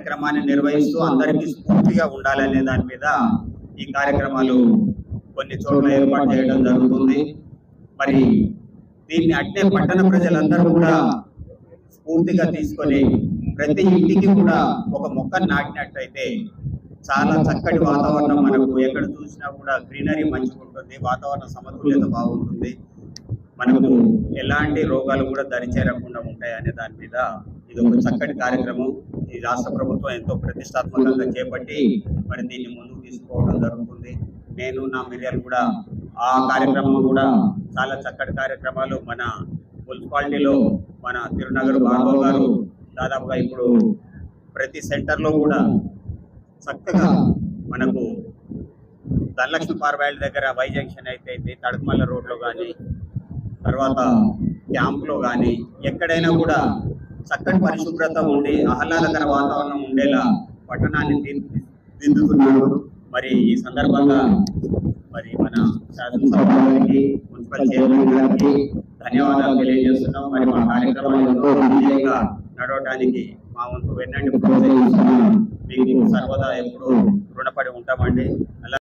కార్యక్రమాన్ని నిర్వహిస్తూ అందరికీ స్ఫూర్తిగా ఉండాలనే దాని మీద ఈ కార్యక్రమాలు కొన్ని చోట్ల ఏర్పాటు చేయడం జరుగుతుంది. మరి దీన్ని అట్నే పట్టణ ప్రజలందరూ కూడా స్ఫూర్తిగా తీసుకొని ప్రతి ఇంటికి కూడా ఒక మొక్కను నాటినట్టయితే చాలా చక్కటి వాతావరణం మనకు ఎక్కడ చూసినా కూడా గ్రీనరీ మంచిగా ఉంటుంది, వాతావరణ సమతుల్యత బాగుంటుంది, మనకు ఎలాంటి రోగాలు కూడా దరిచేరకుండా ఉంటాయి అనే దాని మీద ఇది ఒక చక్కటి కార్యక్రమం. ఈ రాష్ట్ర ప్రభుత్వం ఎంతో ప్రతిష్టాత్మకంగా చేపట్టి మరి దీన్ని ముందుకు తీసుకోవడం జరుగుతుంది. నేను నా మిర్యాలు కూడా ఆ కార్యక్రమం కూడా చాలా చక్కటి కార్యక్రమాలు మన మున్సిపాలిటీలో మన తిరునగర్ భార్గవ్ గారు దాదాపుగా ఇప్పుడు ప్రతి సెంటర్లో కూడా చక్కగా మనకు ధనలక్ష్మి పార్వాయిల దగ్గర వై జంక్షన్ అయితే తడకమల్ల రోడ్లో కానీ తర్వాత క్యాంప్లో కానీ ఎక్కడైనా కూడా చక్కటి పరిశుభ్రత ఉండి ఆహ్లాదకర వాతావరణం ఉండేలా పట్టణాన్ని దిద్దుతున్నారు. మరి ఈ సందర్భంగా మరి మన శాసనసభ గారికి మున్సిపల్ చైర్మన్ గారికి ధన్యవాదాలు తెలియజేస్తున్నాం. మరి మా కార్యక్రమాలతో విజయంగా నడవడానికి మా వంతు వెన్నంటి ప్రోత్సహిస్తున్నాం. మీకు సర్వదా ఎప్పుడు రుణపడి ఉంటామండి. అలా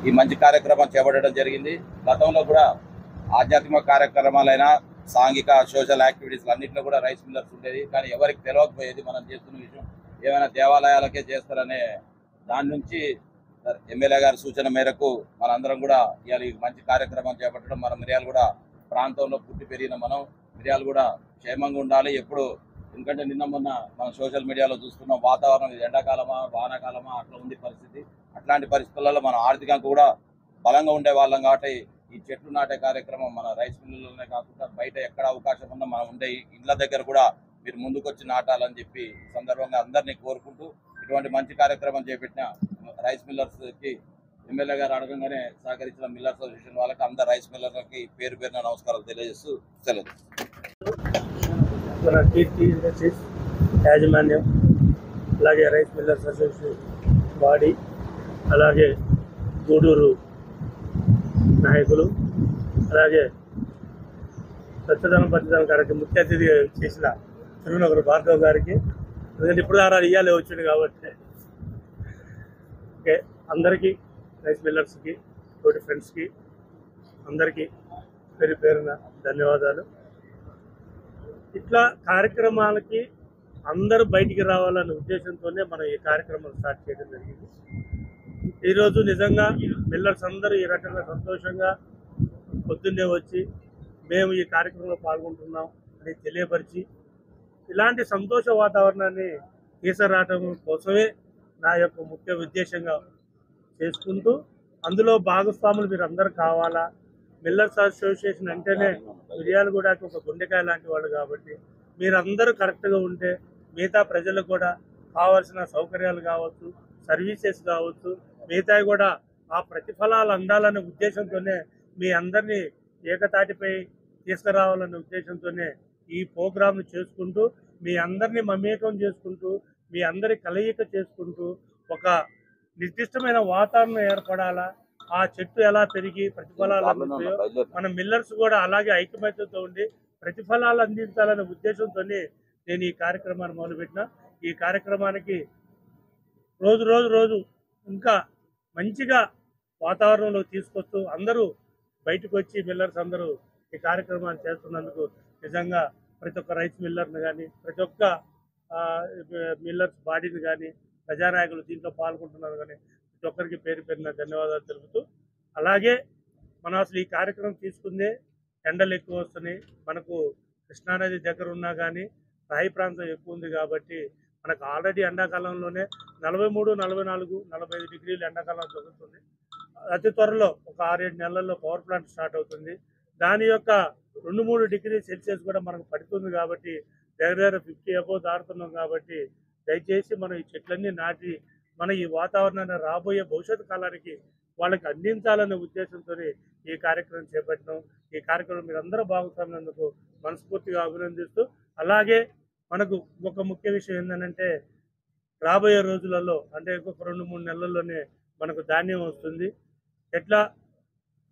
ఈ మంచి కార్యక్రమం చేపట్టడం జరిగింది. గతంలో కూడా ఆధ్యాత్మిక కార్యక్రమాలైనా సాంఘిక సోషల్ యాక్టివిటీస్ అన్నింటిలో కూడా రైస్ మిల్లర్స్ ఉండేది. కానీ ఎవరికి తెలియకపోయేది మనం చేస్తున్న విషయం. ఏమైనా దేవాలయాలకే చేస్తారనే దాని నుంచి ఎమ్మెల్యే గారి సూచన మేరకు మనందరం కూడా ఇవాళ మంచి కార్యక్రమం చేపట్టడం, మన మిర్యాల కూడా ప్రాంతంలో పుట్టి పెరిగిన మనం మిర్యాల కూడా క్షేమంగా ఉండాలి ఎప్పుడు. ఎందుకంటే నిన్న మొన్న మనం సోషల్ మీడియాలో చూస్తున్నాం వాతావరణం ఇది ఎండాకాలమా వానాకాలమా అట్లా ఉంది పరిస్థితి. అట్లాంటి పరిస్థితులలో మనం ఆర్థికంగా కూడా బలంగా ఉండే వాళ్ళం కాబట్టి ఈ చెట్లు నాటే కార్యక్రమం మన రైస్ మిల్లులోనే కాకుండా బయట ఎక్కడ అవకాశం ఉన్నా మనం ఉండే ఇండ్ల దగ్గర కూడా మీరు ముందుకొచ్చి నాటాలని చెప్పి సందర్భంగా అందరినీ కోరుకుంటూ ఇటువంటి మంచి కార్యక్రమం చేపట్టిన రైస్ మిల్లర్స్కి ఎమ్మెల్యే గారు అడగంగానే సహకరించిన మిల్లర్స్ అసోసియేషన్ వాళ్ళకి అందరు రైస్ మిల్లర్లకి పేరు పేరున నమస్కారాలు తెలియజేస్తూ సెలవు. మన కీర్తి ఇండస్ట్రీస్ యాజమాన్యం, అలాగే రైస్ మిల్లర్స్ అసోసియేషన్ బాడీ, అలాగే గూడూరు నాయకులు, అలాగే స్వచ్ఛదనం పరిచయం కార్యక్రమం ముఖ్య అతిథిగా చేసిన తిరునగర్ భార్గవ్ గారికి ఎందుకంటే ఇప్పుడు దాకా ఇయ్యాలే వచ్చింది కాబట్టి ఓకే అందరికీ రైస్ మిల్లర్స్కి తోటి ఫ్రెండ్స్కి అందరికీ పేరు పేరున ధన్యవాదాలు. ఇట్లా కార్యక్రమాలకి అందరూ బయటికి రావాలనే ఉద్దేశంతోనే మనం ఈ కార్యక్రమం స్టార్ట్ చేయడం జరిగింది. ఈరోజు నిజంగా మిల్లర్స్ అందరూ ఈ రకంగా సంతోషంగా పొద్దున్నే వచ్చి మేము ఈ కార్యక్రమంలో పాల్గొంటున్నాం అని తెలియపరిచి ఇలాంటి సంతోష వాతావరణాన్ని తీసుకురావడం కోసమే నా యొక్క ముఖ్య ఉద్దేశంగా చేసుకుంటూ అందులో భాగస్వాములు మీరు అందరూ కావాలా. మిల్లర్స్ అసోసియేషన్ అంటేనే మిర్యాలగూడకి ఒక గుండెకాయ లాంటి వాళ్ళు కాబట్టి మీరందరూ కరెక్ట్గా ఉంటే మిగతా ప్రజలకు కూడా కావాల్సిన సౌకర్యాలు కావచ్చు, సర్వీసెస్ కావచ్చు, మిగతావి కూడా ఆ ప్రతిఫలాలు అందాలనే ఉద్దేశంతోనే మీ అందరినీ ఏకతాటిపై తీసుకురావాలనే ఉద్దేశంతోనే ఈ ప్రోగ్రాంను చేసుకుంటూ మీ అందరినీ మమేకం చేసుకుంటూ మీ అందరి కలయిక చేసుకుంటూ ఒక నిర్దిష్టమైన వాతావరణం ఏర్పడాలా, ఆ చెట్టు ఎలా పెరిగి ప్రతిఫలాలు అందిస్తాయో మన మిల్లర్స్ కూడా అలాగే ఐకమత్యంతో ఉండి ప్రతిఫలాలు అందించాలనే ఉద్దేశంతోనే నేను ఈ కార్యక్రమాన్ని మొదలుపెట్టిన. ఈ కార్యక్రమానికి రోజు ఇంకా మంచిగా వాతావరణంలో తీసుకొస్తూ అందరూ బయటకు వచ్చి మిల్లర్స్ అందరూ ఈ కార్యక్రమాన్ని చేస్తున్నందుకు నిజంగా ప్రతి ఒక్క రైస్ మిల్లర్ని కానీ ప్రతి ఒక్క మిల్లర్స్ బాడీని కానీ ప్రజానాయకులు దీంట్లో పాల్గొంటున్నారు కానీ ప్రతి ఒక్కరికి పేరు పేరున ధన్యవాదాలు తెలుపుతూ, అలాగే మనం అసలు ఈ కార్యక్రమం తీసుకుందే ఎండలు ఎక్కువ వస్తున్నాయి, మనకు కృష్ణానది దగ్గర ఉన్నా కానీ రాయి ప్రాంతం ఎక్కువ ఉంది కాబట్టి మనకు ఆల్రెడీ ఎండాకాలంలోనే 43, 44, 45 డిగ్రీలు ఎండాకాలం జరుగుతుంది. అతి త్వరలో ఒక 6-7 నెలల్లో పవర్ ప్లాంట్ స్టార్ట్ అవుతుంది. దాని యొక్క 2-3 డిగ్రీ సెల్సియస్ కూడా మనకు పడుతుంది కాబట్టి దగ్గర 50 అబోవ్ దాటుతున్నాం కాబట్టి దయచేసి మనం ఈ చెట్లన్నీ నాటి మన ఈ వాతావరణాన్ని రాబోయే భవిష్యత్తు కాలానికి వాళ్ళకి అందించాలనే ఉద్దేశంతో ఈ కార్యక్రమం చేపట్టినాం. ఈ కార్యక్రమం మీరు అందరూ భాగస్వామ్యందుకు మనస్ఫూర్తిగా అభినందిస్తూ, అలాగే మనకు ఒక ముఖ్య విషయం ఏంటంటే రాబోయే రోజులలో అంటే ఇంకొక 2-3 నెలల్లోనే మనకు ధాన్యం వస్తుంది. ఎట్లా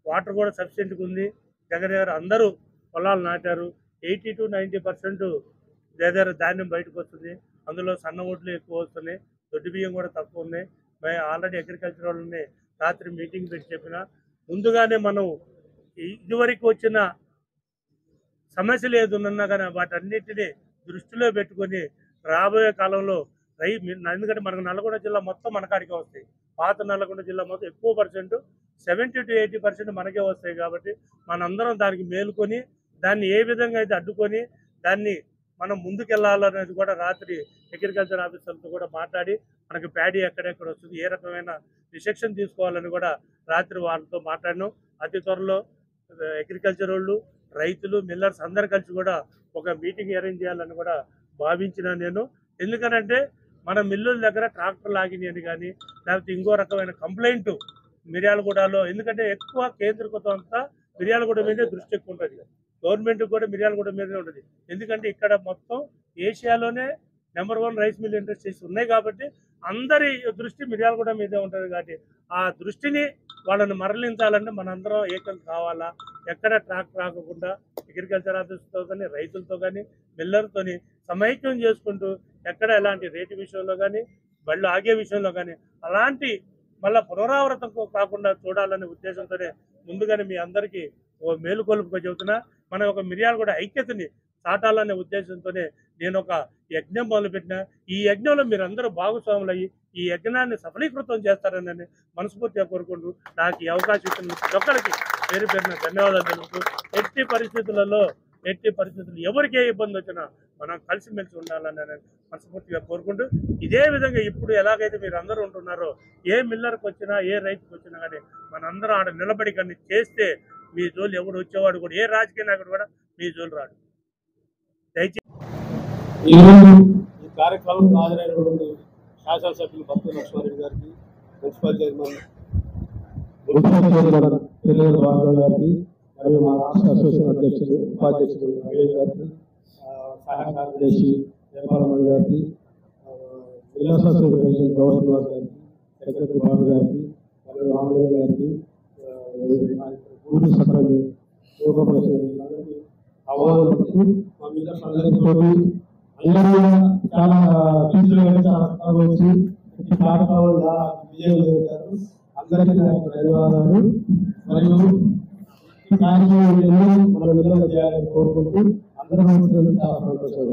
వాటర్ కూడా సఫిషియెంట్గా ఉంది, దగ్గర అందరూ పొలాలు నాటారు. 80 to 90% దగ్గర ధాన్యం బయటకు వస్తుంది. అందులో సన్న ఓట్లు ఎక్కువ వస్తున్నాయి, దొడ్డి బియ్యం కూడా తక్కువ ఉన్నాయి. మేము ఆల్రెడీ అగ్రికల్చర్ వాళ్ళని రాత్రి మీటింగ్ పెట్టి చెప్పిన ముందుగానే మనం ఇదివరకు వచ్చిన సమస్యలు ఏదున్నా కానీ వాటన్నిటిని దృష్టిలో పెట్టుకొని రాబోయే కాలంలో ఎందుకంటే మనకు నల్గొండ జిల్లా మొత్తం మనకాడికే వస్తాయి. పాత నల్గొండ జిల్లా మొత్తం ఎక్కువ పర్సెంట్ 70 to 80% మనకే వస్తాయి కాబట్టి మనందరం దానికి మేలుకొని దాన్ని ఏ విధంగా అయితే అడ్డుకొని దాన్ని మనం ముందుకెళ్లాలనేది కూడా రాత్రి అగ్రికల్చర్ ఆఫీసర్లతో కూడా మాట్లాడి మనకి ప్యాడీ ఎక్కడెక్కడ వస్తుంది, ఏ రకమైన రిసెక్షన్ తీసుకోవాలని కూడా రాత్రి వాళ్ళతో మాట్లాడినాం. అతి త్వరలో అగ్రికల్చర్ వాళ్ళు, రైతులు, మిల్లర్స్ అందరు కలిసి కూడా ఒక మీటింగ్ అరేంజ్ చేయాలని కూడా భావించిన నేను. ఎందుకనంటే మన మిల్లుల దగ్గర ట్రాక్టర్ లాగినాయని కానీ లేకపోతే ఇంకో రకమైన కంప్లైంట్ మిర్యాలగూడలో, ఎందుకంటే ఎక్కువ కేంద్రీకృతం అంతా మిర్యాలగూడ మీదే దృష్టి ఎక్కువ ఉంటుంది. గవర్నమెంట్ కూడా మిర్యాలగూడ మీదే ఉంటుంది. ఎందుకంటే ఇక్కడ మొత్తం ఏషియాలోనే నెంబర్ 1 రైస్ మిల్ ఇండస్ట్రీస్ ఉన్నాయి కాబట్టి అందరి దృష్టి మిర్యాలగూడ మీదే ఉంటుంది. కాబట్టి ఆ దృష్టిని వాళ్ళని మరలించాలంటే మనందరం ఏకం కావాలా. ఎక్కడ ట్రాక్ రాకుండా అగ్రికల్చర్ ఆఫీస్తో కానీ రైతులతో కానీ మిల్లర్తోని సమైక్యం చేసుకుంటూ ఎక్కడ ఎలాంటి రేటు విషయంలో కానీ బళ్ళు ఆగే విషయంలో కానీ అలాంటి మళ్ళీ పునరావృతం కాకుండా చూడాలనే ఉద్దేశంతోనే ముందుగానే మీ అందరికీ ఓ మేలుకొలుపుగా చెబుతున్నా. మన ఒక మిర్యాలగూడ ఐక్యతని చాటాలనే ఉద్దేశంతోనే నేను ఒక యజ్ఞం మొదలుపెట్టిన. ఈ యజ్ఞంలో మీరందరూ భాగస్వాములు అయ్యి ఈ యజ్ఞాన్ని సఫలీకృతం చేస్తారని మనస్ఫూర్తిగా కోరుకుంటూ నాకు ఈ అవకాశం ఇచ్చిన ప్రతి ఒక్కరికి పేరు పేరున ధన్యవాదాలు తెలుపుతూ ఎట్టి పరిస్థితులు ఎవరికి ఏ ఇబ్బంది వచ్చినా మనం కలిసిమెలిసి ఉండాలని మనస్ఫూర్తిగా కోరుకుంటూ, ఇదే విధంగా ఇప్పుడు ఎలాగైతే మీరు అందరూ ఉంటున్నారో ఏ మిల్లర్కి వచ్చినా ఏ రైతుకి వచ్చినా కానీ మనందరం ఆడ నిలబడి కానీ చేస్తే మీ జోలు ఎవడు వచ్చేవాడు కూడా ఏ రాజకీయ నాయకుడు కూడా మీ జోలు రాడు. దయచేసి ఈ కార్యక్రమం హాజరైనటువంటి శాసనసభ్యులు భక్తుల లక్ష్మారెడ్డి గారికి, మున్సిపల్ చైర్మన్ గారికి, మరియు మా రాష్ట్ర అసోసియేషన్ అధ్యక్షులు ఉపాధ్యక్షులు రవి గారికి, సహాయ కార్యదర్శి జయపాలమణి గారికి, జిల్లా అసోసియేషన్ గౌరవ్ గారికి, సెక్రటరీ బాబు గారికి, మరియు రామదేవ్ గారికి, ఊరి సభ్యులు ఆహ్వానిస్తూ మా మిల్లర్స్ అందరితో అందరూ చాలా వచ్చి కార్యక్రమం విజయం చేశారు. అందరికీ ధన్యవాదాలు. మరియు ఈ కార్యక్రమం మన విడుదల చేయాలని కోరుకుంటూ అందరూ చాలా సంతోషం.